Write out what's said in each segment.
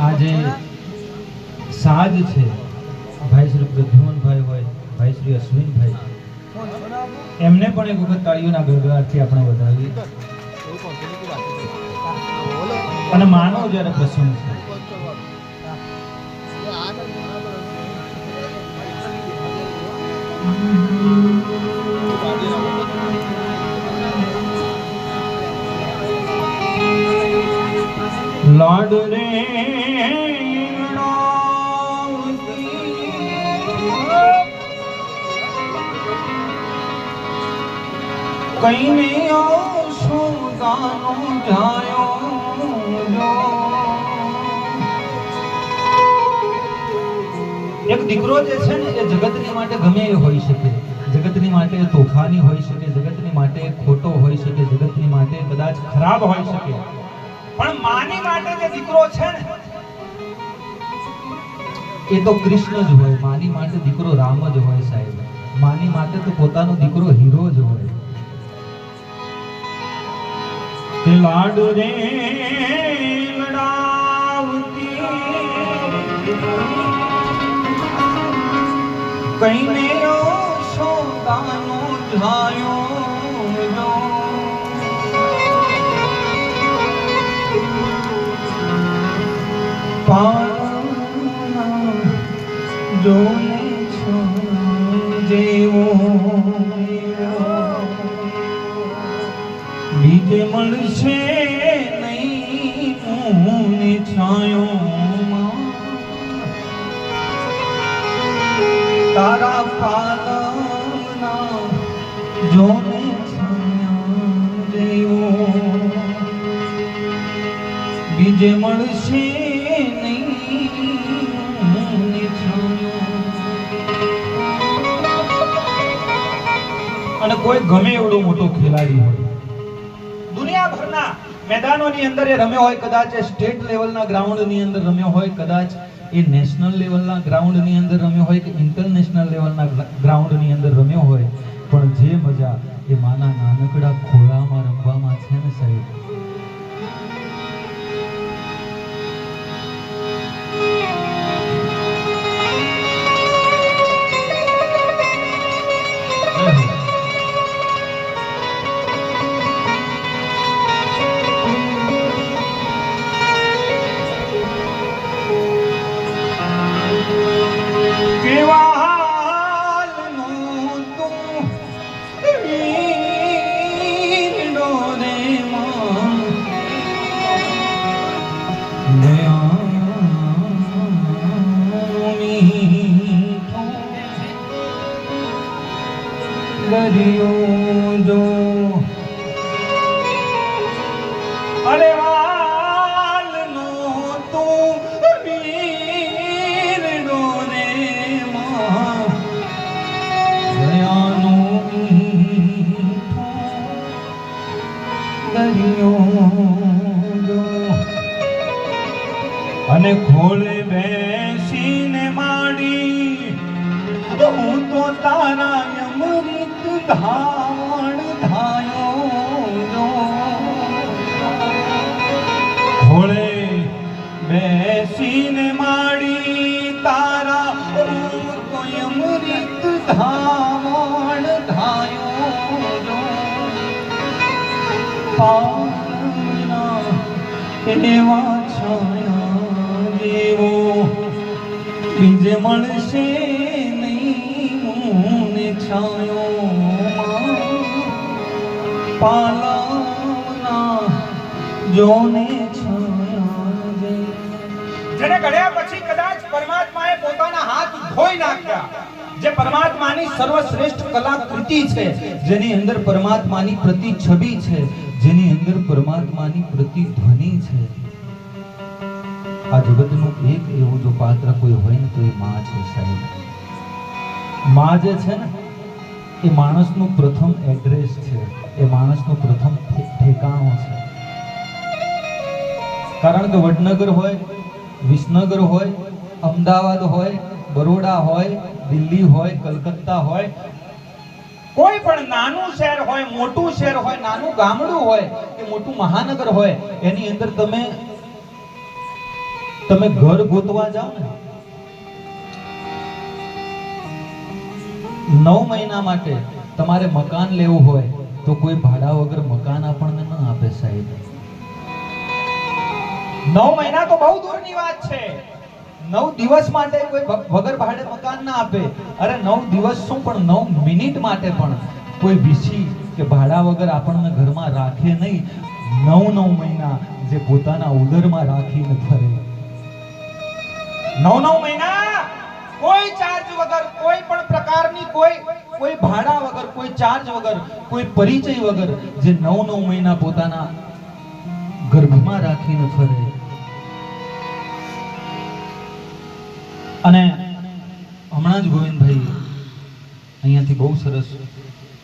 આજે સાજ છે ભાઈ શ્રી પ્રદ્યુમનભાઈ હોય, ભાઈ શ્રી અશ્વિનભાઈ, એમને પણ એક વખત તાળીઓના ગડગડાટથી આપણે વધાવીએ અને માનો જ્યારે પ્રસંગ છે. લાડ રે કઈને સોદાનો જાયો એક દીકરો જે છે ને એ જગતની માટે ગમે એ હોઈ શકે, જગતની માટે તોફાની હોઈ શકે, જગતની માટે ખોટો હોઈ શકે, જગતની માટે કદાચ ખરાબ હોઈ શકે, પણ માની માટે જે દીકરો છે ને એ તો કૃષ્ણ જ હોય. માની માટે દીકરો રામ જ હોય સાહેબ. માની માટે તો પોતાનો દીકરો હીરો જ હોય. લાડ રે લડાવતી કઈને સોદાનો જાયો જોને છો જેવો બીજે મળશે નહીં ઊને છાયો તારા પાલના જોને છાયા જેવો બીજે મળશે અને કોઈ ગમે એવડો મોટો ખેલાડી હોય, દુનિયાભરના મેદાનોની અંદર એ રમ્યો હોય, કદાચ એ સ્ટેટ લેવલના ગ્રાઉન્ડની અંદર રમ્યો હોય, કદાચ એ નેશનલ લેવલના ગ્રાઉન્ડની અંદર રમ્યો હોય કે ઇન્ટરનેશનલ લેવલના ગ્રાઉન્ડની અંદર રમ્યો હોય, પણ જે મજા એ માના નાનકડા ખોળામાં રમવામાં છે ને સાહેબ, જો અરે વાલનો તું વીર ડોરે માં દયાનો દરિયો જો અને ખોળે બેસીને માડી હું તો તારા અમૃત ધાવણ ધાયો ખોળે બેસીને માડી તારા હું તો અમૃત ધાવણ ધાયો પાવના એવા છાયા જેવો બીજે મળશે છાયો પાલના જોને છાયા જેને ઘડ્યા પછી કદાચ પરમાત્માએ પોતાના હાથ ધોઈ નાખ્યા, જે પરમાત્માની સર્વશ્રેષ્ઠ કલાકૃતિ છે, જેની અંદર પરમાત્માની પ્રતિછબી છે, જેની અંદર પરમાત્માની પ્રતિધ્વનિ છે, આ જગતનું એક એવું જો પાત્ર કોઈ હોય ને તો એ માં છે સાહેબ. માં જે છે ને એ માણસનું પ્રથમ એડ્રેસ છે, એ માણસનું પ્રથમ ઠેકાણું છે. કારણ કે વડનગર હોય, વિસનગર હોય, અમદાવાદ હોય, બરોડા હોય, દિલ્હી હોય, કલકત્તા હોય, કોઈ પણ નાનું શહેર હોય, મોટું શહેર હોય, નાનું ગામડું હોય કે મોટું મહાનગર હોય, એની અંદર તમે તમે ઘર ગોતવા જાઓ ને 9 મહિના માટે તમારે મકાન લેવું હોય તો કોઈ ભાડા વગર મકાન આપણને ન આપે સાહેબ. 9 મહિના તો બહુ દૂરની વાત છે. 9 દિવસ માટે કોઈ વગર ભાડે મકાન ના આપે. અરે 9 દિવસ શું, પણ 9 મિનિટ માટે પણ કોઈ વીસી કે ભાડા વગર આપણને ઘરમાં રાખે નહીં. 9 મહિના જે પોતાના ઉદરમાં રાખીને ફરે. 9 મહિના કોઈ ચાર્જ વગર, કોઈ પણ પ્રકારની કોઈ ભાડા વગર, કોઈ ચાર્જ વગર, કોઈ પરિચય વગર જે 9 મહિના પોતાના ગર્ભમાં રાખીને ફરે. અને હમણાં જ ગોવિંદભાઈ અહીંયાથી બહુ સરસ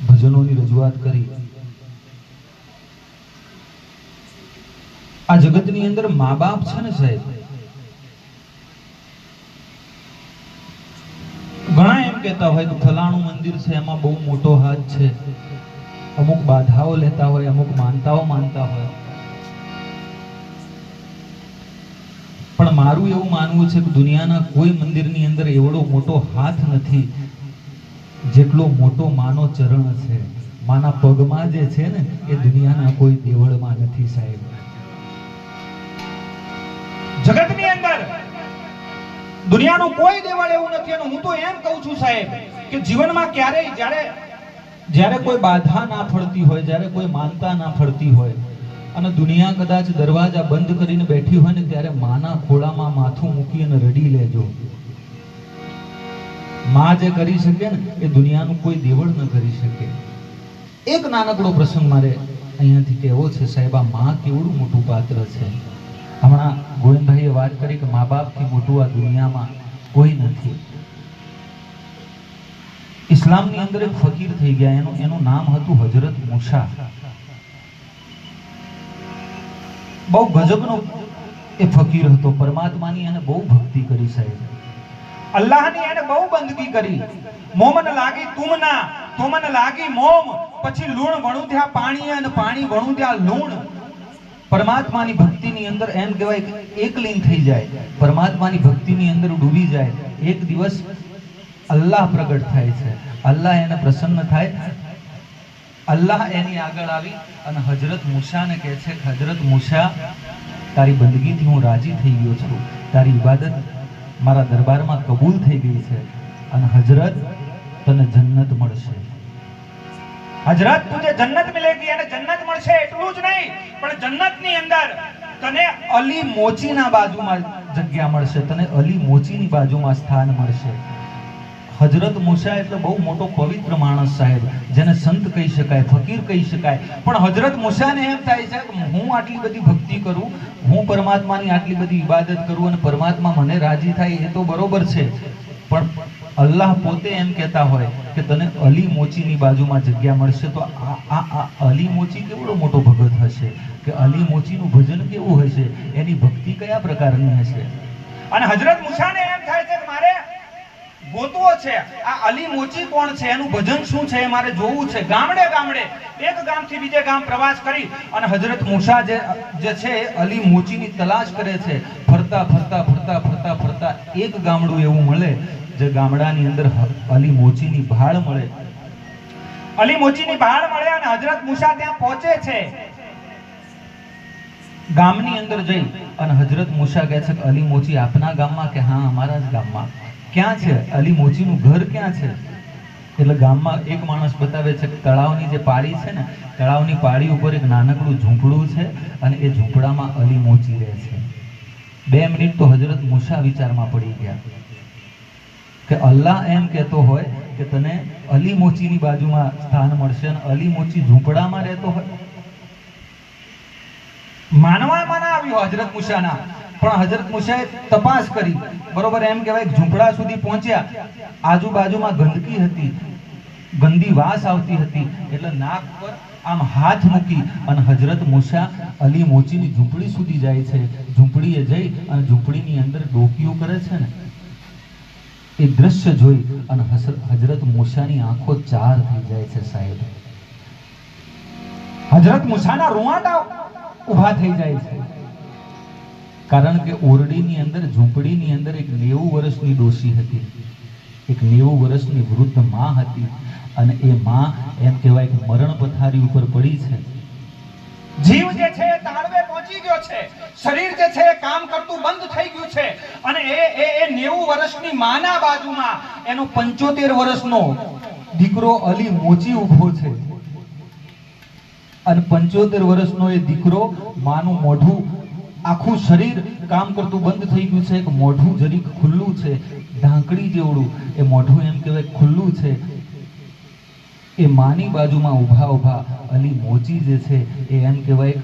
ભજનોની રજૂઆત કરી. આ જગતની અંદર મા બાપ છે ને સાહેબ, ઘણા એમ કહેતા હોય કે ફલાણું મંદિર છે એમાં બહુ મોટો હાથ છે, અમુક બાધાઓ લેતા હોય, અમુક માનતાઓ માનતા હોય. પણ મારું એવું માનવું છે કે દુનિયાના કોઈ મંદિરની અંદર એવડો મોટો હાથ નથી જેટલો મોટો માનો ચરણ છે. માના પગમાં જે છે ને એ દુનિયાના કોઈ દેવળમાં નથી સાહેબ. જગતની અંદર દુનિયાનું કોઈ દેવળ એવું નથી. અને હું તો એમ કહું છું સાહેબ કે જીવનમાં ક્યારેય જ્યારે કોઈ બાધા ના ફળતી હોય, જ્યારે કોઈ માનતા ના ફળતી હોય અને દુનિયા કદાચ દરવાજા બંધ કરીને બેઠી હોય ને, ત્યારે માના ખોળામાં માથું મૂકી અને રડી લેજો. માં જે કરી શકે ને એ દુનિયાનું કોઈ દેવળ ન કરી શકે. એક નાનકડો પ્રસંગ મારે અહીંયાથી કહેવો છે સાહેબ. આ માં કેવડું મોટું પાત્ર છે. હમણાં ગોવિંદભાઈએ વાત કરી કે મા બાપથી મોટું આ દુનિયામાં કોઈ નથી. ઇસ્લામની અંદર એક ફકીર થઈ ગયા, એનું નામ હતું હજરત મૂસા. બહુ ગજબનો એ ફકીર હતો. પરમાત્માની એને બહુ ભક્તિ કરી સાહેબ. અલ્લાહની એને બહુ બંદગી કરી. મોમન લાગી તુમના, તુમન લાગી મોમ, પછી લૂણ વણું ત્યાં પાણી અને પાણી વણું ત્યાં લૂણ. પરમાત્માની ભક્તિની અંદર એમ કહેવાય કે એક લીન થઈ જાય, પરમાત્માની ભક્તિની અંદર ડૂબી જાય. એક દિવસ અલ્લાહ પ્રગટ થાય છે. અલ્લાહ એને પ્રસન્ન થાય. અલ્લાહ એની આગળ આવી અને હજરત મૂસાને કહે છે કે હજરત મૂસા, તારી બંદગીથી હું રાજી થઈ ગયો છું, તારી ઇબાદત મારા દરબારમાં કબૂલ થઈ ગઈ છે અને હજરત તને જન્નત મળશે. હજરત તુજે જન્નત મિલેગી. અને જન્નત મળશે એટલું જ નહીં, પણ જન્નતની અંદર તને અલી મોચીના બાજુમાં જગ્યા મળશે, તને અલી મોચીની બાજુમાં સ્થાન મળશે. હજરત મૂસા એટલે બહુ મોટો પવિત્ર માણસ સાહેબ, જેને સંત કહી શકાય, ફકીર કહી શકાય. પણ હજરત મૂસાને એમ થાય છે કે હું આટલી બધી ભક્તિ કરું, હું પરમાત્માની આટલી બધી ઇબાદત કરું અને પરમાત્મા મને રાજી થાય એ તો બરોબર છે, પણ અલ્લાહ પોતે એમ કહેતા હોય કે તને અલી મોચીની બાજુમાં જગ્યા મળશે. તો આ અલી મોચી કેવડો મોટો ભગત હશે, કે અલી મોચીનું ભજન કેવું હશે, એની ભક્તિ કયા પ્રકારની હશે. અને હજરત મૂસાને એમ થાય છે કે મારે ગોતવો છે આ અલી મોચી કોણ છે, એનું ભજન શું છે, મારે જોવું છે. ગામડે ગામડે, એક ગામથી બીજે ગામ પ્રવાસ કરી અને હજરત મૂસા જે છે અલી મોચીની તલાશ કરે છે. ફરતા ફરતા ફરતા ફરતા ફરતા એક ગામડું એવું મળે જે ગામડાની અંદર અલી મોચીની ભાળ મળે. અલી મોચીની ભાળ મળે અને હજરત મૂસા ત્યાં પહોંચે છે. ગામની અંદર જઈ અને હજરત મૂસા કહે છે કે અલી મોચી આપના ગામમાં? કે હા, અમારા જ ગામમાં. ક્યાં છે અલી મોચીનું ઘર? ક્યાં છે? એટલે ગામમાં એક માણસ બતાવે છે કે તળાવની જે પાળી છે ને, તળાવની પાળી ઉપર એક નાનકડું ઝૂંપડું છે અને એ ઝૂંપડામાં અલી મોચી રહે છે. 2 મિનિટ તો હજરત મૂસા વિચારમાં પડી ગયા કે અલ્લાહ એમ કહેતો હોય કે તને અલી મોચીની બાજુમાં સ્થાન મળશે અને અલી મોચી ઝૂંપડામાં રહેતો હોય. માનવામાં ના આવ્યું હજરત મૂસાના. પણ હજરત મૂસાએ તપાસ કરી, બરોબર એમ કહેવાય ઝૂંપડા સુધી પહોંચ્યા. આજુબાજુમાં ગંદકી હતી, ગંદી વાસ આવતી હતી. એટલે નાક પર આમ હાથ મૂકી અને હજરત મૂસા અલી મોચીની ઝૂંપડી સુધી જાય છે. ઝૂંપડીએ જઈ અને ઝૂંપડીની અંદર ડોકીઓ કરે છે ને, એ દ્રશ્ય જોઈ અને હજરત મૂસાની આંખો ચાર થઈ જાય છે સાહેબ. હજરત મૂસાના રૂવાટા ઊભા થઈ જાય છે. કારણ કે ઓરડીની અંદર, ઝૂંપડીની અંદર એક 90 વર્ષની ડોશી હતી, એક 90 વર્ષની વૃદ્ધ માં હતી, અને એ માં એમ કહેવાય કે મરણ પથારી ઉપર પડી છે. જીવ જે છે એ તાળવે પહોંચી ગયો છે, શરીર જે છે એ કામ કરતું બંધ થઈ ગયું છે, અને એ 90 વર્ષની માના બાજુમાં એનો 75 વર્ષનો દીકરો અલી મોચી ઊભો છે, અને 75 વર્ષનો એ દીકરો માનું મોઢું, આખું શરીર કામ કરતું બંધ થઈ ગયું છે, એક મોઢું જરીક ખુલ્લું છે, ઢાંકડી જેવડું એ મોઢું એમ કહેવાય ખુલ્લું છે. એ માની બાજુમાં ઊભા ઊભા અલી મોચી જે છે એ એમ કહેવાય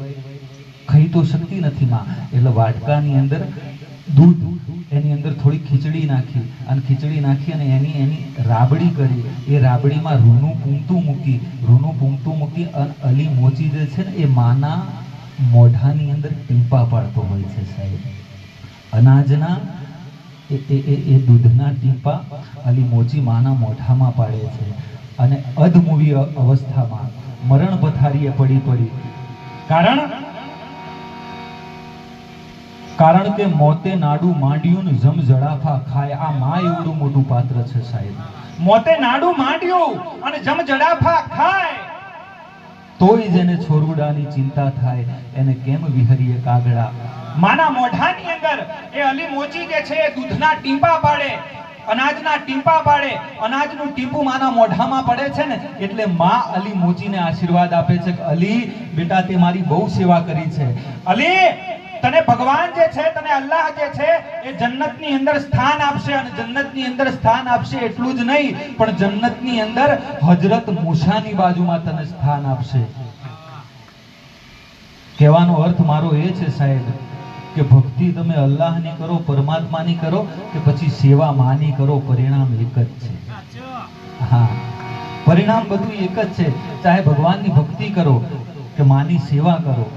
ખાઈ તો શકતી નથી માં, એટલે વાટકાની અંદર દૂધ, એની અંદર થોડી ખીચડી નાખી, અને ખીચડી નાખી અને એની રાબડી કરી, એ રાબડીમાં રૂનું પૂંગતું મૂકી અને અલી મોચી જે છે ને એ માના મોઢાની અંદર ટીપા પાડતો હોય છે સાહેબ. અનાજના એ દૂધના ટીપા અલી મોચી માના મોઢામાં પાડે છે, અને અધમૂવી અવસ્થામાં મરણ પથારીએ પડી. કારણ કે મોતે નાડું માંડ્યું ને જમ જડાફા ખાય. આ માં એવડું મોટું પાત્ર છે સાહેબ. મોતે નાડું માંડ્યું અને જમ જડાફા ખાય, તોય જેને છોરુડાની ચિંતા થાય, એને કેમ વિહરીએ કાગડા. માના મોઢાની અંદર એ અલી મોચી જે છે એ દૂધના ટીપા પાડે, અનાજના ટીપા પાડે, અનાજનું ટીપું માના મોઢામાં પડે છે ને, એટલે માં અલી મોચીને આશીર્વાદ આપે છે કે અલી બેટા તે મારી બહુ સેવા કરી છે. અલી તને ભગવાન જે છે, તને અલ્લાહ જે છે એ જન્નતની અંદર સ્થાન આપશે, અને જન્નતની અંદર સ્થાન આપશે એટલું જ નહીં, પણ જન્નતની અંદર હજરત મૂસાની બાજુમાં તને સ્થાન આપશે. કહેવાનો અર્થ મારો એ છે સાહેબ કે ભક્તિ તમે અલ્લાહની કરો, પરમાત્માની કરો કે પછી સેવા માની કરો, પરિણામ એક જ છે. હા, પરિણામ બધું એક જ છે. ચાહે ભગવાનની ભક્તિ કરો કે માની સેવા કરો.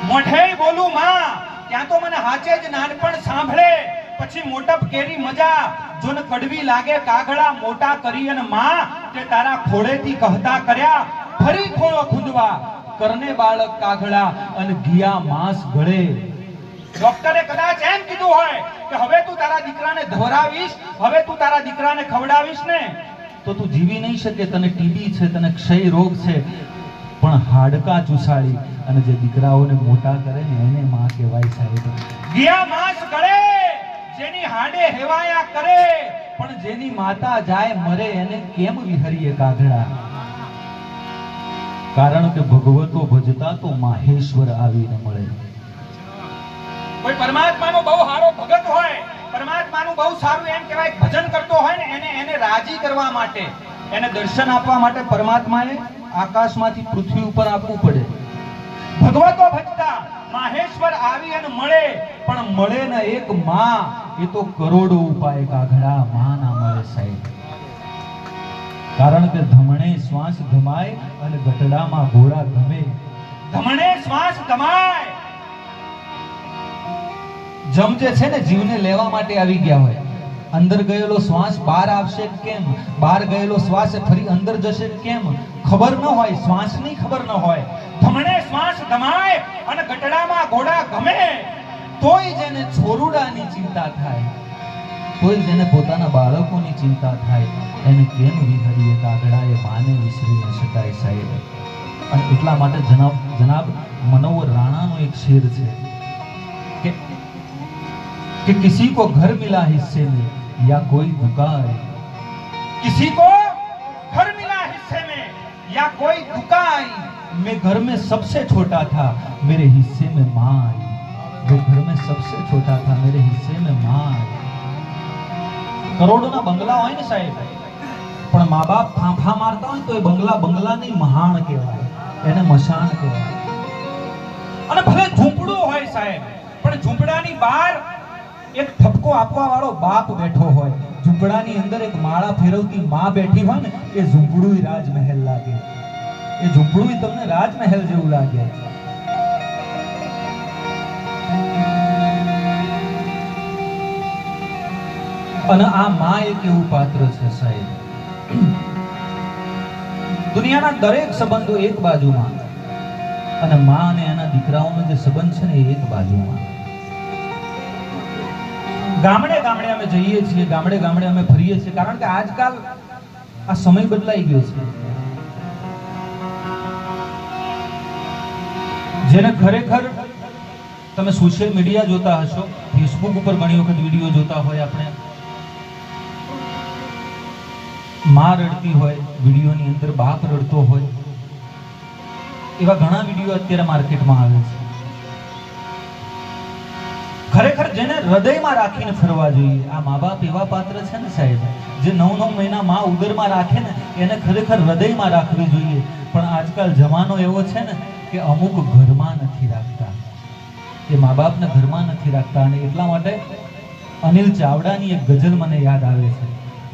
મોઢે બોલું માં, ત્યાં તો મને હાચે જ નાનપણ સાંભળે, પછી મોટપ કેરી મજા, જોને કડવી લાગે કાગડા મોટા કરી, અને માં તે તારા ખોળેથી કહતા કર્યા ફરી ખોળો ખુંદવા, કરને બાળક કાગડા અને ગિયા માંસ ગળે. ડોક્ટરે કદાચ એમ કીધું હોય કે હવે તું તારા દીકરાને ધોરાવીશ, હવે તું તારા દીકરાને ખવડાવીશ ને, તો તું જીવી નહીં શકે. તને ટીબી છે, તને ક્ષય રોગ છે, પણ હાડકા ચૂસાડી અને જે દીકરાઓને મોટા કરે ને એને માં કહેવાય સાહેબ. ગિયા માંસ ગળે, જેની હાડે હેવાયા કરે, પણ જેની માતા જાય મરે, એને કેમ વિહરીએ કાગડા. કારણ કે ભગવતો ભજતા તો માહેશ્વર આવીને મળે. કોઈ પરમાત્માનો બહુ સારો ભગત હોય, પરમાત્માનું બહુ સારું એમ કહેવાય ભજન કરતો હોય ને, એને રાજી કરવા માટે, એને દર્શન આપવા માટે પરમાત્માએ આકાશમાંથી પૃથ્વી ઉપર આપવું પડે. ભગવતો ભજતા માહેશ્વર આવી અને મળે, પણ મળે ને એક માં, એ તો કરોડો ઉપાય કાગડા, માં ના મળે સાહેબ. કારણ કે ધમણે શ્વાસ ગમાય અને ગટડામાં ઘોડા ગમે. ધમણે શ્વાસ ગમાય. જમ જે છે ને જીવને લેવા માટે આવી ગયા હોય, અંદર ગયેલો શ્વાસ બહાર આવશે કેમ, બહાર ગયેલો શ્વાસ ફરી અંદર જશે કેમ, ખબર ન હોય, શ્વાસની ખબર ન હોય. ધમણે શ્વાસ ગમાય અને ગટડામાં ઘોડા ગમે, તોય જેને છોરુડાની ચિંતા થાય, તોય જેને પોતાના બાળકોની ચિંતા થાય, એને કેમ વિહરીએ કાગડા. એ માને વિસરી ન શકાય સાહેબ. અને એટલા માટે જનાબ મનોહર રાણાનો એક શેર છે कि किसी को घर मिला हिस्से में या कोई दुकान, किसी को घर मिला हिस्से में या कोई दुकान, मैं घर में सबसे छोटा था मेरे हिस्से में माँ आई. मैं घर में सबसे छोटा था मेरे हिस्से में माँ आई. કરોડોના બંગલા હોય ને સાહેબ, પણ મા બાપ ફાંફા મારતા હોય તો એ બંગલા નહીં, મહાણ કહેવાય, એને મશાણ કહેવાય. અને ભલે ઝૂંપડું હોય સાહેબ, પણ ઝૂંપડાની બહાર એક ઠપકો આપવા વાળો બાપ બેઠો હોય, ઝૂંપડાની અંદર એક માળા ફેરવતી માં બેઠી હોય ને, એ ઝૂંપડું રાજમહેલ લાગે. એ ઝૂંપડું તમને રાજમહેલ જેવું લાગે. અને આ માં એક એવું પાત્ર છે સાહેબ. દુનિયાના દરેક સંબંધો એક બાજુમાં અને માં અને એના દીકરાઓનો જે સંબંધ છે ને એ એક બાજુમાં. ગામડે ગામડે અમે જઈએ છીએ, ગામડે ગામડે અમે ફરીએ છીએ, કારણ કે આજકાલ આ સમય બદલાઈ ગયો છે. જેને ખરેખર તમે સોશિયલ મીડિયા જોતા હશો, ફેસબુક ઉપર ઘણી વખત વિડીયો જોતા હોય, આપણે માં રડતી હોય વિડીયોની અંદર, બાપ રડતો હોય, એવા ઘણા વિડીયો અત્યારે માર્કેટમાં આવે છે. ખરેખર જેને હૃદયમાં રાખીને ફરવા જોઈએ. આ મા બાપ એવા પાત્ર છે ને સાહેબ, જે 9-9 મહિના માં ઉદરમાં રાખે ને એને ખરેખર હૃદયમાં રાખવી જોઈએ. પણ આજકાલ જમાનો એવો છે ને કે અમુક ઘરમાં નથી રાખતા, એ મા બાપને ઘરમાં નથી રાખતા. અને એટલા માટે અનિલ ચાવડાની એક ગઝલ મને યાદ આવે છે.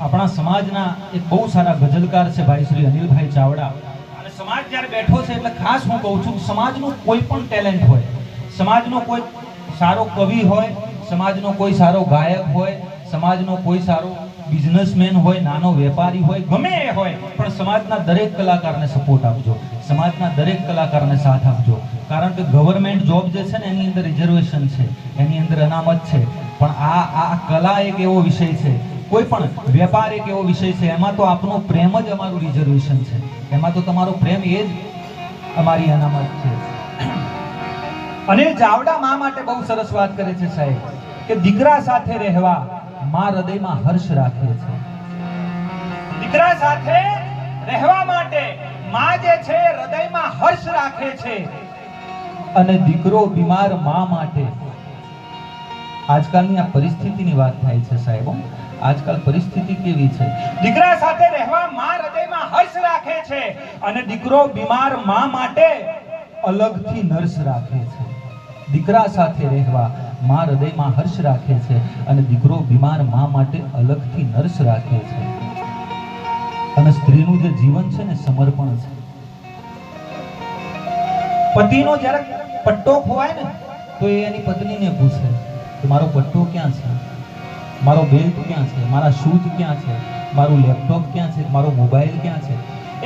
આપણા સમાજના એક બહુ સારા ગઝલકાર છે ભાઈ શ્રી અનિલભાઈ ચાવડા. અને સમાજ જ્યારે બેઠો છે એટલે ખાસ હું કહું છું, સમાજનું કોઈ પણ ટેલેન્ટ હોય, સમાજનો કોઈ સારો કવિ હોય, સમાજનો કોઈ સારો ગાયક હોય, સમાજનો કોઈ સારો બિઝનેસમેન હોય, નાનો વેપારી હોય, ગમે એ હોય, પણ સમાજના દરેક કલાકારને સપોર્ટ આપજો, સમાજના દરેક કલાકારને સાથ આપજો. કારણ કે ગવર્મેન્ટ જોબ જે છે ને એની અંદર રિઝર્વેશન છે, એની અંદર અનામત છે, પણ આ કલા એક એવો વિષય છે, કોઈ પણ વેપાર એક એવો વિષય છે, એમાં તો આપનો પ્રેમ જ અમારું રિઝર્વેશન છે, એમાં તો તમારો પ્રેમ એ જ અમારી અનામત છે. અને ચાવડા મા માટે બહુ સરસ વાત કરે છે સાહેબ, કે દીકરા સાથે રહેવા માં હૃદયમાં હર્ષ રાખે છે. દીકરા સાથે રહેવા માટે માં જે છે હૃદયમાં હર્ષ રાખે છે. અને દીકરો બીમાર માં માટે, આજકાલની આ પરિસ્થિતિની વાત થાય છે સાહેબ, આજકાલ પરિસ્થિતિ કેવી છે. દીકરા સાથે રહેવા માં હૃદયમાં હર્ષ રાખે છે, અને દીકરો બીમાર માં માટે અલગથી નર્સ રાખે છે. દીકરા સાથે રહેવા માં હૃદયમાં હર્ષ રાખે છે, અને દીકરો બીમાર માં માટે અલગથી નર્સ રાખે છે. અને સ્ત્રીનું જે જીવન છે ને સમર્પણ છે. પતિનો જ્યારે પટ્ટો ખોવાય ને તો એ એની પત્નીને પૂછે કે મારો પટ્ટો ક્યાં છે, મારો બેલ્ટ ક્યાં છે, મારા શૂઝ ક્યાં છે, મારું લેપટોપ ક્યાં છે, મારો મોબાઈલ ક્યાં છે.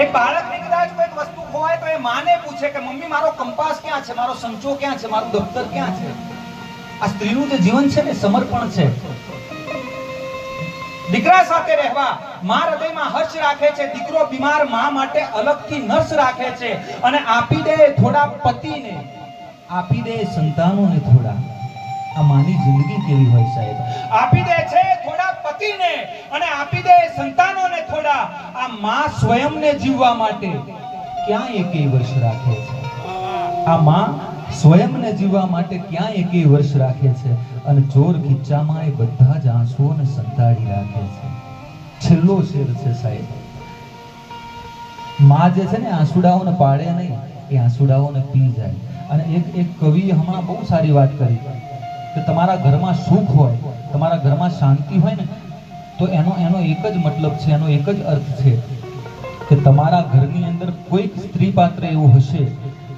એક બાળકને કદાચ કોઈ વસ્તુ ખોવાય તો એ માને પૂછે કે મમ્મી મારો કંપાસ ક્યાં છે, મારો સંચો ક્યાં છે, મારું દફતર ક્યાં છે. આ સ્ત્રીનું જે જીવન છે ને સમર્પણ છે. દીકરા સાથે રહેવા માં હૃદયમાં હર્ષ રાખે છે, દીકરો બીમાર માં માટે અલગથી નર્સ રાખે છે. અને આપી દે થોડા પતિને, આપી દે સંતાનોને થોડા. આ માની જિંદગી કેવી હોય સાહેબ. આપી દે છે થોડા પતિને અને આપી દે સંતાનોને થોડા. આ માં સ્વયંને જીવવા માટે ક્યાં એકેય વર્ષ રાખે છે. આ માં સ્વયંને જીવવા માટે ક્યાં એકેય વર્ષ રાખે છે. અને ચોર ખીચામાં એ બધા જ આંસુઓને સંતાડી રાખે છે. છેલ્લો શેર છે સાહેબ. માં જે છે ને આંસુડાઓને પાડે નહીં, એ આંસુડાઓને પી જાય. અને એક કવિએ હમણાં બહુ સારી વાત કરી કે તમારા ઘરમાં સુખ હોય, તમારા ઘરમાં શાંતિ હોય ને તો એનો એક જ મતલબ છે, એનો એક જ અર્થ છે કે તમારા ઘરની અંદર કોઈક સ્ત્રી પાત્ર એવું હશે,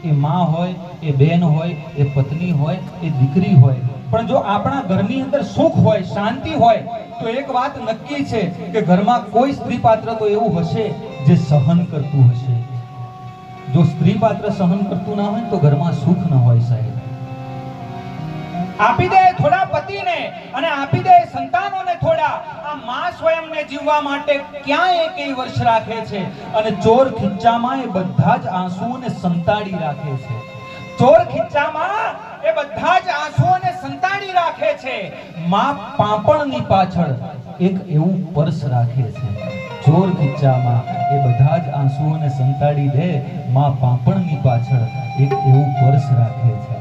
એ માં હોય, એ બેન હોય, એ પત્ની હોય, એ દીકરી હોય, પણ જો આપણા ઘરની અંદર સુખ હોય, શાંતિ હોય તો એક વાત નક્કી છે કે ઘરમાં કોઈ સ્ત્રી પાત્ર તો એવું હશે જે સહન કરતું હશે. જો સ્ત્રી પાત્ર સહન કરતું ના હોય તો ઘરમાં સુખ ન હોય સાહેબ. આપી દે થોડા પતિને અને આપી દે સંતાનોને થોડા. આ માં સ્વયંને જીવવા માટે ક્યાં એકેય વર્ષ રાખે છે. અને ચોર ખીચામાં એ બધા જ આંસુઓને સંતાડી રાખે છે. ચોર ખીચામાં એ બધા જ આંસુઓને સંતાડી રાખે છે. માં પાપણની પાછળ એક એવું પર્સ રાખે છે. ચોર ખીચામાં એ બધા જ આંસુઓને સંતાડી દે, માં પાપણની પાછળ એક એવું પર્સ રાખે છે.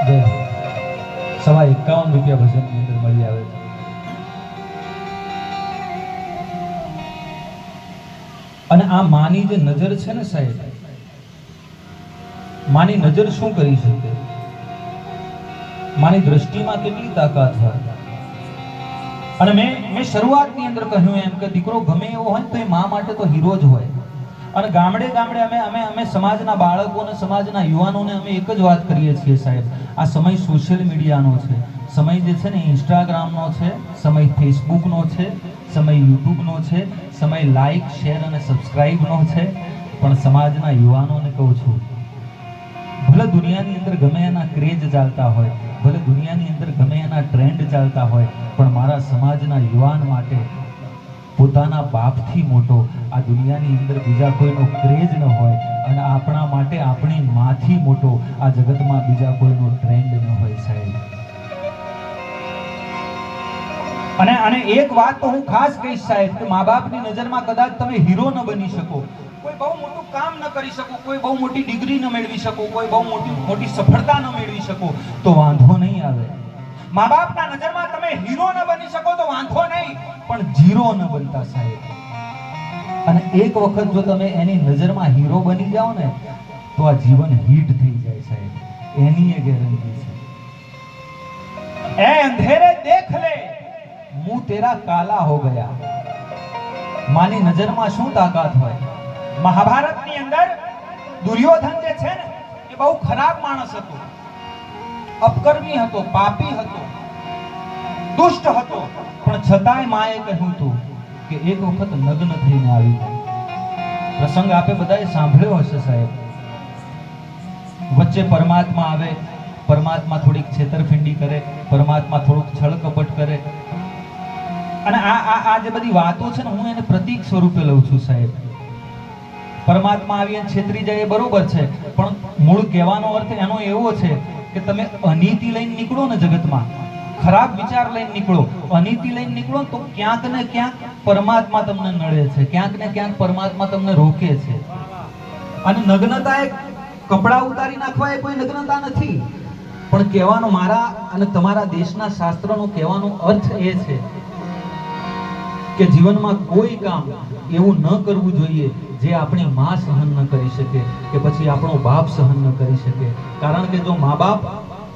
જય હો. 51 રૂપિયા ભજનની અંદર મળી આવે છે. અને આ માની જે નજર છે ને સાહેબ, માની નજર શું કરી શકે, માની દ્રષ્ટિમાં કેટલી તાકાત હોય. અને મેં શરૂઆતની અંદર કહ્યું એમ કે દીકરો ગમે એવો હોય તો એ મા માટે તો હીરો જ હોય. અને ગામડે ગામડે અમે સમાજના બાળકોને, સમાજના યુવાનોને અમે એક જ વાત કરીએ છીએ સાહેબ, આ સમય સોશિયલ મીડિયાનો છે, સમય જે છે ને ઇન્સ્ટાગ્રામનો છે, સમય ફેસબુકનો છે, સમય યુટ્યુબનો છે, સમય લાઈક, શેર અને સબસ્ક્રાઇબનો છે. પણ સમાજના યુવાનોને કહું છું, ભલે દુનિયાની અંદર ગમે એના ક્રેઝ ચાલતા હોય, ભલે દુનિયાની અંદર ગમે એના ટ્રેન્ડ ચાલતા હોય, પણ મારા સમાજના યુવાન માટે પોતાના બાપથી મોટો આ દુનિયાની અંદર બીજા કોઈનો ક્રેઝ ન હોય, અને આપણા માટે આપણી માથી મોટો આ જગતમાં બીજા કોઈનો ટ્રેન્ડ ન હોય સાહેબ. અને એક વાત તો હું ખાસ કહીશ સાહેબ, કે મા બાપની નજરમાં કદાચ તમે હીરો ન બની શકો, કોઈ બહુ મોટું કામ ન કરી શકો, કોઈ બહુ મોટી ડિગ્રી ન મેળવી શકો, કોઈ બહુ મોટી સફળતા ન મેળવી શકો તો વાંધો નહીં આવે. મા બાપના નજરમાં તમે હીરો ન બની શકો તો વાંધો નહીં, પણ જીરો ન બનતા સાહેબ. અને એક વખત જો તમે એની નજરમાં હીરો બની જાઓ ને તો આ જીવન હિટ થઈ જાય સાહેબ, એની એ ગેરંટી છે. એ અંધેરે દેખ લે મું તેરા કાલા હો ગયા. માની નજરમાં શું તાકાત હોય. મહાભારતની અંદર દુર્યોધન જે છે ને એ બહુ ખરાબ માણસ હતો, અપકર્મી હતો, પાપી હતો, દુષ્ટ હતો, પણ છતાંય માએ કહ્યું હતું કે એક વખત નગ્ન થઈને આવી જાય. પ્રસંગ આપે બધાએ સાંભળ્યો હશે સાહેબ. વચ્ચે પરમાત્મા આવે, પરમાત્મા થોડીક છેતરપિંડી કરે, પરમાત્મા થોડુંક છળ કપટ કરે, અને આ જે બધી વાતો છે ને હું એને પ્રતીક સ્વરૂપે લઉં છું સાહેબ. પરમાત્મા આવી અને છેતરી જાય એ બરોબર છે, પણ મૂળ કહેવાનો અર્થ એનો એવો છે કે તમે અનીતિ લઈને નીકળો ને જગતમાં, ખરાબ વિચાર લઈને નીકળો, અનીતિ લઈને નીકળો તો ક્યાંક ને ક્યાંક પરમાત્મા તમને નડે છે, ક્યાંક ને ક્યાંક પરમાત્મા તમને રોકે છે. અને નગ્નતા એ કપડા ઉતારી નાખવા એ કોઈ નગ્નતા નથી, પણ કહેવાનો મારા અને તમારા દેશના શાસ્ત્રનો કહેવાનો અર્થ એ છે કે જીવનમાં કોઈ કામ એવું ન કરવું જોઈએ જે આપણી માં સહન ન કરી શકે, કે પછી આપણો બાપ સહન ન કરી શકે. કારણ કે જો મા બાપ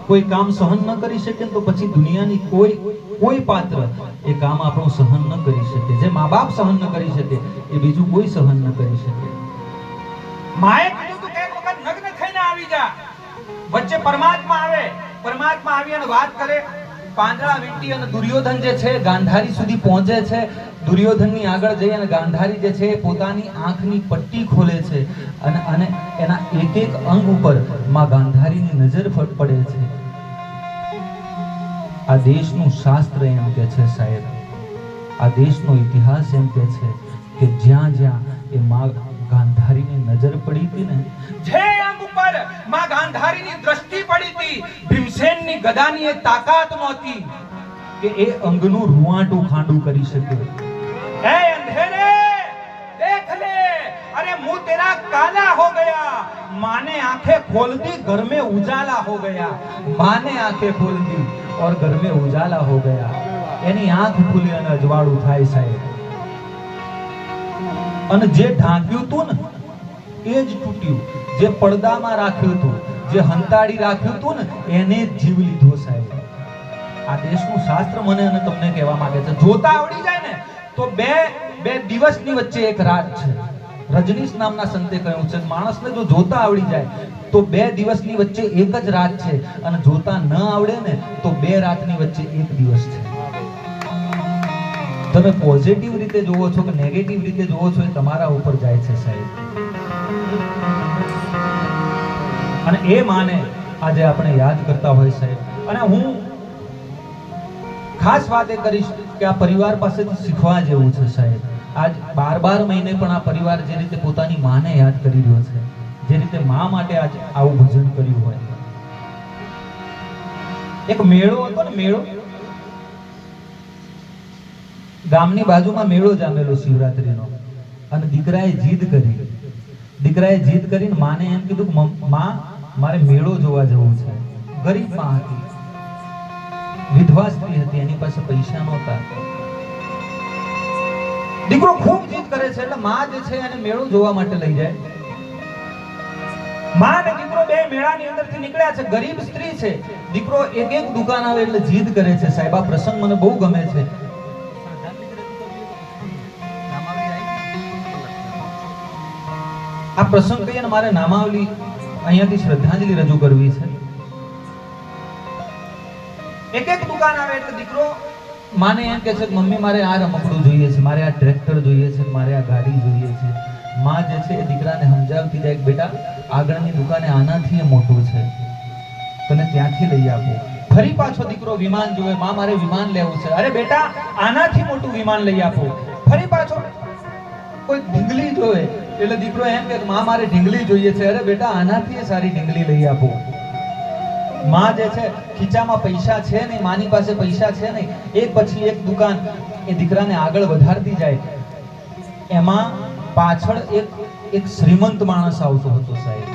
કોઈ કામ સહન ન કરી શકે તો પછી દુનિયાની કોઈ પાત્ર એ કામ આપણું સહન ન કરી શકે. જે મા બાપ સહન ન કરી શકે એ બીજું કોઈ સહન ન કરી શકે. માએ કીધું તું કે એક વખત નગ્ન થઈને આવી જા. વચ્ચે પરમાત્મા આવે, પરમાત્મા આવી અને વાત કરે, પાંદડા વીંટી અને દુર્યોધન જે છે ગાંધારી સુધી પહોંચે છે. દુર્યોધનની આગળ જઈ અને ગાંધારી જે છે પોતાની આંખની પટ્ટી ખોલે છે, અને એના એક એક અંગ ઉપર માં ગાંધારીની નજર પડે છે. આ દેશનું શાસ્ત્ર એમ કે છે સાહેબ, આ દેશનો ઇતિહાસ એમ કે છે કે જ્યાં જ્યાં એ માં ગાંધારીની નજર પડી હતી ને, જે અંગ ઉપર માં ગાંધારીની દ્રષ્ટિ પડી હતી, ભીમસેનની ગદાની એ તાકાત નહોતી કે એ અંગનું રૂવાટું ખાંડું કરી શકે. ए अंधेरे देख ले, अरे मुंह तेरा काला हो गया. माने आंखें खोल दी, घर में उजाला हो गया. माने आंखें खोल दी और घर में उजाला हो गया. એની આંખ ખુલી અને અજવાળું થાય સાહેબ. અને જે ઢાંક્યું તું ને એ જ તૂટ્યું, જે પડદામાં રાખ્યું તું, જે હંતાડી રાખ્યું તું ને એને જ જીવ લીધો સાહેબ. આ દેશનું શાસ્ત્ર મને અને તમને કહેવા માંગે છે, જોતા આવડી જાય ને તો બે દિવસની વચ્ચે એક રાત છે. રજનીશ નામના સંતે કહ્યું છે, માણસને જો જોતા આવડી જાય તો 2 દિવસની વચ્ચે એક જ રાત છે, અને જોતા ન આવડે ને તો 2 રાતની વચ્ચે એક દિવસ છે. તમે પોઝિટિવ રીતે જોવો છો કે નેગેટિવ રીતે જોવો છો એ તમારા ઉપર જાય છે સાહેબ. અને એ માને આજે આપણે યાદ કરતા હોય સાહેબ. અને હું ખાસ વાત એ કરીશ કે આ પરિવાર પાસેથી શીખવા જેવું છે સાહેબ. આજ 12 મહિને પણ આ પરિવાર જે રીતે પોતાની માને યાદ કરી રહ્યો છે, જે રીતે મા માટે આજ આવું ભજન કર્યું હોય. એક મેળો હતો ને, મેળો ગામની બાજુમાં મેળો જામેલો શિવરાત્રીનો, અને દીકરાએ જીદ કરીને માને એમ કીધું કે માં મારે મેળો જોવા જવું છે. ગરીબ માં હતી, વિધવા સ્ત્રી હતી, એની પાસે પૈસા નહોતા. દીકરો ખૂબ જીદ કરે છે એટલે માં જે છે એને મેળો જોવા માટે લઈ જાય. માં અને દીકરો બે મેળાની અંદરથી નીકળ્યા છે. ગરીબ સ્ત્રી છે, દીકરો એક દુકાન આવે એટલે જીદ કરે છે. સાહેબ આ પ્રસંગ મને બહુ ગમે છે. આ પ્રસંગ કહીએ ને મારે નામાવલી અહીંયાથી શ્રદ્ધાંજલિ રજૂ કરવી છે. એક દુકાન આવે એટલે દીકરો માને એમ કે છે કે મમ્મી મારે આ રમકડું જોઈએ છે, મારે આ ટ્રેક્ટર જોઈએ છે, મારે આ ગાડી જોઈએ છે, માં જે છે એ દીકરાને સમજાવતી જાય કે બેટા આગળની દુકાને આનાથી મોટું છે, તને ત્યાંથી લઈ આપો. ફરી પાછો દીકરો વિમાન જોવે, માં મારે વિમાન લેવું છે. અરે બેટા આનાથી મોટું વિમાન લઈ આપો. ફરી પાછો કોઈ ઢીંગલી જોવે એટલે દીકરો એમ કે માં મારે ઢીંગલી જોઈએ છે. અરે બેટા આનાથી સારી ઢીંગલી લઈ આપો. માં જે છે ખીચામાં પૈસા છે નહીં, માની પાસે પૈસા છે નહીં, એક પછી એક દુકાન એ દીકરાને આગળ વધારતી જાય. એમાં પાછળ એક શ્રીમંત માણસ આવતો હતો સાહેબ.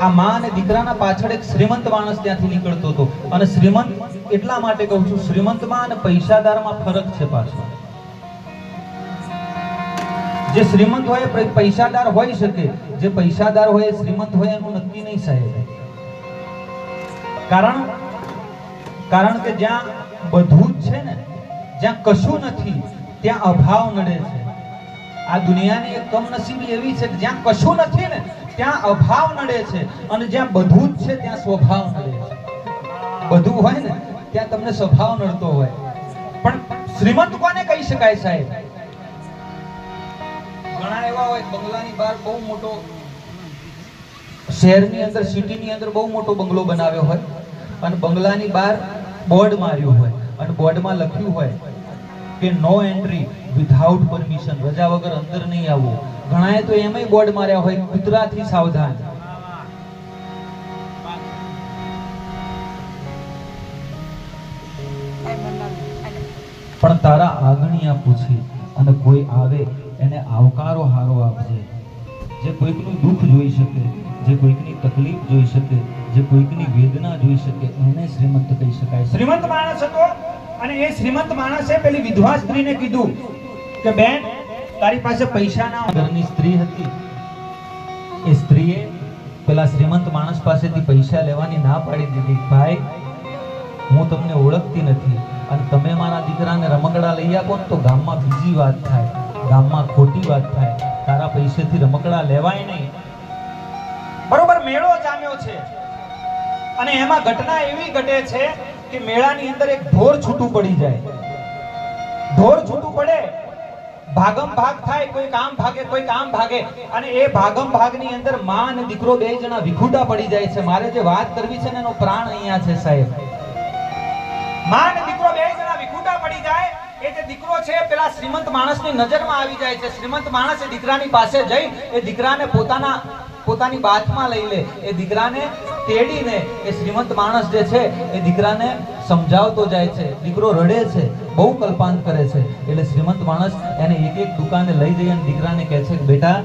આ માં અને દીકરાના પાછળ એક શ્રીમંત માણસ ત્યાંથી નીકળતો હતો. અને શ્રીમંત એટલા માટે કહું છું, શ્રીમંતમાં અને પૈસાદારમાં ફરક છે પાછો. જે શ્રીમંત હોય એ પૈસાદાર હોઈ શકે, જે પૈસાદાર હોય એ શ્રીમંત હોય એનું નક્કી નહીં સાહેબ. કારણ કે જ્યાં બધું જ છે ને, જ્યાં કશું નથી ત્યાં અભાવ નડે છે. આ દુનિયાની એક કમનસીબી એવી છે કે જ્યાં કશું નથી ને ત્યાં અભાવ નડે છે, અને જ્યાં બધું જ છે ત્યાં સ્વભાવ નડે છે. બધું હોય ને ત્યાં તમને સ્વભાવ નડતો હોય. પણ શ્રીમંત કોને કહી શકાય સાહેબ? ઘણા એવા હોય બંગલાની બહાર બહુ મોટો, શહેરની અંદર સિટીની અંદર બહુ મોટો બંગલો બનાવ્યો હોય અને બંગલાની બહાર બોર્ડ માર્યું હોય અને બોર્ડમાં લખ્યું હોય કે નો એન્ટ્રી વિધાઉટ પરમિશન, રજા વગર અંદર નહીં આવવું. ઘણાએ તો એમાંય બોર્ડ માર્યા હોય કૂતરાથી સાવધાન. પણ તારા આગણિયા પૂછી અને કોઈ આવે એને આવકારો હારો આપજે. જે કોઈકનું દુઃખ જોઈ શકે, જે કોઈકની તકલીફ જોઈ શકે, જે કોઈકની વેદના જોઈ શકે, એને શ્રીમંત કહી શકાય. શ્રીમંત માણસ હતો અને એ શ્રીમંત માણસે પેલી વિધવા સ્ત્રીને કીધું કે બેન તારી પાસે પૈસા ના. ઘરની સ્ત્રી હતી. એ સ્ત્રીએ પેલા શ્રીમંત માણસ પાસેથી પૈસા લેવાની ના પાડી દીધી. ભાઈ હું તમને ઓળખતી નથી અને તમે મારા દીકરાને રમકડા લઈ આપો ને તો ગામમાં બીજી વાત થાય, ગામમાં ખોટી વાત થાય. તારા પૈસેથી રમકડા લેવાય નહીં. બરોબર મેળો જામ્યો છે અને એમાં ઘટના એવી ઘટે છે કે મેળાની અંદર એક ઢોર છૂટું પડી જાય. ઢોર છૂટું પડે, ભાગમ ભાગ થાય, કોઈ કામ ભાગે કોઈ કામ ભાગે અને એ ભાગમ ભાગની અંદર માં અને દીકરો બે જણા વિખૂટા પડી જાય છે. મારે જે વાત કરવી છે ને એનો પ્રાણ અહીંયા છે સાહેબ. માં અને દીકરો બે જણા વિખૂટા પડી જાય. એ જે દીકરો છે પેલા શ્રીમંત માણસની નજરમાં આવી જાય છે. શ્રીમંત માણસ એ દીકરાની પાસે જઈ એ દીકરાને પોતાની બાથમાં લઈ લે. એ દીકરાને તેડીને એ શ્રીમંત માણસ જે છે એ દીકરાને સમજાવતો જાય છે. દીકરો રડે છે, બહુ કલ્પાંત કરે છે. એટલે શ્રીમંત માણસ એને એક એક દુકાને લઈ જઈ અને દીકરાને કહે છે કે બેટા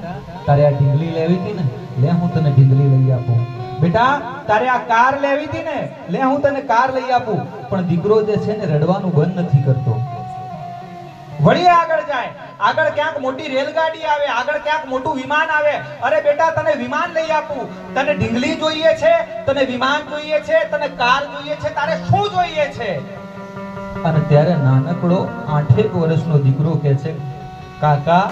તારે આ ઢીંગલી લેવી હતી ને, લે હું તને ઢીંગલી લઈ આપું. બેટા તારે આ કાર લેવી હતી ને, લે હું તને કાર લઈ આપું. પણ દીકરો જે છે ને રડવાનું બંધ નથી કરતો. વળી આગળ જાય, આગળ ક્યાંક મોટી રેલગાડી આવે, આગળ ક્યાંક મોટું વિમાન આવે. અરે બેટા તને વિમાન લઈ આપું, તને ઢીંગલી જોઈએ છે, તને વિમાન જોઈએ છે, તને કાર જોઈએ છે, તારે શું જોઈએ છે? અને ત્યારે નાનકડો 8 વર્ષનો દીકરો કહે છે કાકા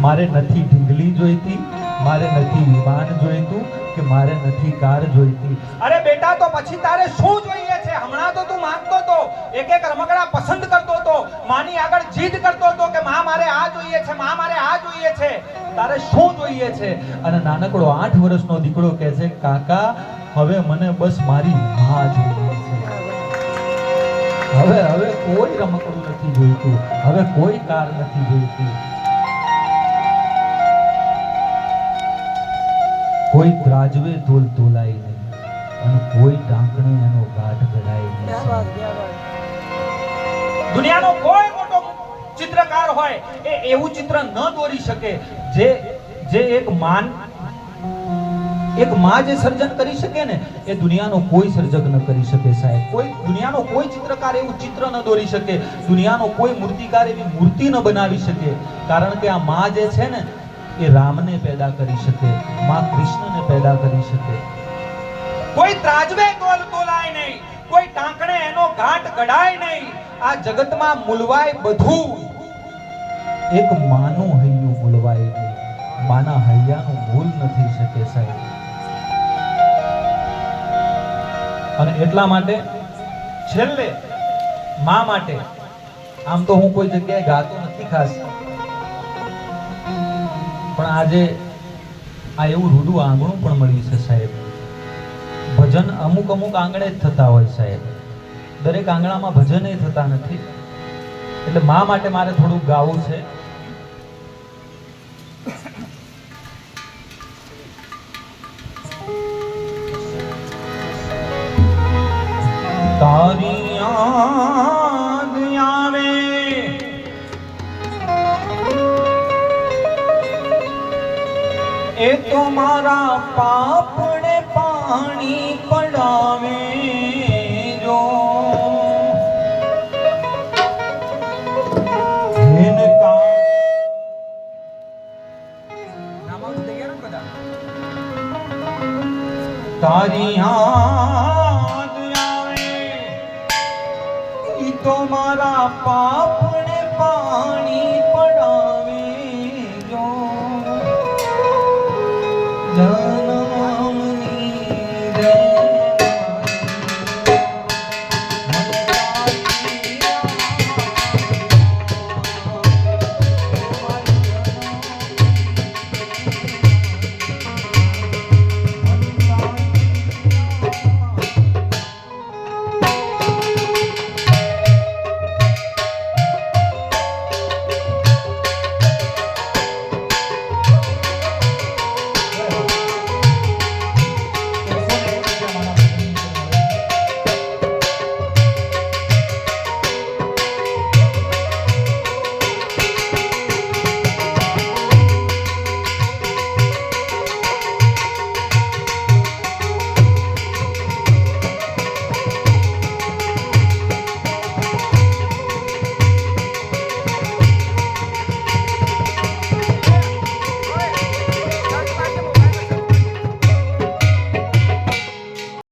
મારે નથી ઢીંગલી જોઈતી, મારે નથી વિમાન જોઈતું કે મારે નથી કાર જોઈતી. અરે બેટા તો પછી તારે શું જોઈએ છે? હમણાં તો તું માંગતો તો, એક એક રમકડા પસંદ કરતો તો, માની આગળ જીદ કરતો તો કે માં મારે આ જોઈએ છે, માં મારે આ જોઈએ છે. તારે શું જોઈએ છે? અને નાનકડો 8 વર્ષનો દીકરો કહે છે કાકા હવે મને બસ મારી માં જોઈએ છે. હવે કોઈ રમકડું નથી જોઈતું, હવે કોઈ કાર નથી જોઈતી, કોઈ ત્રાજવે તોલ તોલાય નહીં અને કોઈ ટાંકણે એનો ગાંઠ ઘડાય નહીં. દુનિયાનો કોઈ મોટો ચિત્રકાર હોય એ એવું ચિત્ર ન દોરી શકે જે એક માં જે સર્જન કરી શકે ને એ દુનિયાનો કોઈ સર્જક ન કરી શકે સાહેબ. કોઈ દુનિયાનો કોઈ ચિત્રકાર એવું ચિત્ર ન દોરી શકે, દુનિયાનો કોઈ મૂર્તિકાર એવી મૂર્તિ ન બનાવી શકે. કારણ કે આ માં જે છે ને એ રામને પેદા કરી શકે, માં કૃષ્ણને પેદા કરી શકે. કોઈ ત્રાજવે તોલ તોલાય નહીં, કોઈ ટાંકણે એનો ઘાટ ગડાય નહીં. આ જગતમાં મૂલવાય બધું, એક માનું હૈયું મૂલવાય નહીં. માના હૈયાનું મૂલ નથી શકે સાહેબ. અને એટલા માટે છેલ્લે માં માટે, આમ તો હું કોઈ જગ્યાએ ગાતો નથી ખાસ, પણ આજે આ એવું રૂડું આંગણું પણ મળ્યું છે સાહેબ. ભજન અમુક અમુક આંગણે જ થતા હોય સાહેબ, દરેક આંગણામાં ભજન થતા નથી. એટલે મા માટે મારે થોડુંક ગાવું છે. તારી યાદ આવે એ તો મારા પાપને પાણી પડાવે જો. તારી યાદ આવે ઈ તો મારા પાપને પાણી